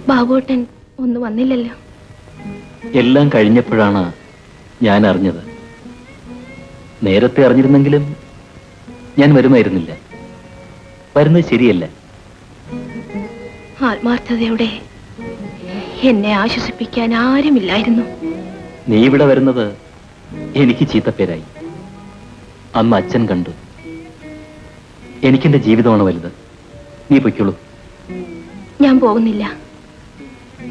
ബാബുട്ടൻ ഒന്നും വന്നില്ലല്ലോ. എല്ലാം കഴിഞ്ഞപ്പോഴാണ് ഞാൻ അറിഞ്ഞത്. നേരത്തെ അറിഞ്ഞിരുന്നെങ്കിലും ഞാൻ വരുമായിരുന്നില്ല. വരുന്നത് ശരിയല്ല. ആത്മാർത്ഥതയോടെ എന്നെ ആശ്വസിപ്പിക്കാൻ ആരുമില്ലായിരുന്നു. നീ ഇവിടെ വരുന്നത് എനിക്ക് ചീത്തപ്പേരായി. അന്ന് അച്ഛൻ കണ്ടു. എനിക്കെന്റെ ജീവിതമാണ് വലുത്. നീ പൊയ്ക്കോളൂ. ഞാൻ പോകുന്നില്ല.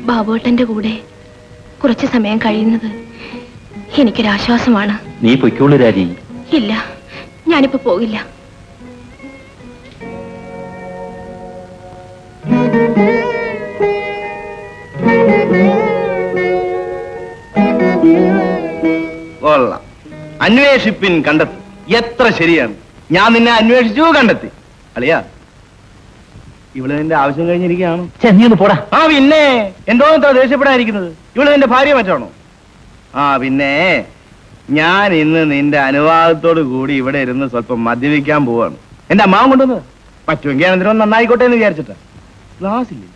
ബാബുട്ടന്റെ കൂടെ കുറച്ചു സമയം കഴിയുന്നത് എനിക്കൊരാശ്വാസമാണ്. നീ പൊയ്ക്കോളൂ രാജി. ഇല്ല, ഞാനിപ്പോ പോകില്ല. അന്വേഷിപ്പിൻ കണ്ടെത്തി. എത്ര ശരിയാണ്. ഞാൻ നിന്നെ അന്വേഷിച്ചു, കണ്ടെത്തി. അളിയാ, ഇവള് നിന്റെ ആവശ്യം കഴിഞ്ഞിരിക്കുകയാണ്. നീ ഒന്ന് പോടാ. ആ പിന്നെ എന്തോ ദേഷ്യപ്പെടാതിരിക്കുന്നത്? ഇവള് നിന്റെ ഭാര്യ മറ്റാണോ? ആ പിന്നെ ഞാൻ ഇന്ന് നിന്റെ അനുവാദത്തോടു കൂടി ഇവിടെ ഇരുന്ന് സ്വല്പം മദ്യപിക്കാൻ പോവാണ്. എന്റെ അമ്മാവൻ കൊണ്ടുവന്നത്. പറ്റുമെങ്കിൽ അനന്തരം നന്നായിക്കോട്ടെ എന്ന് വിചാരിച്ചിട്ടാ. ക്ലാസ്സില്ലേ?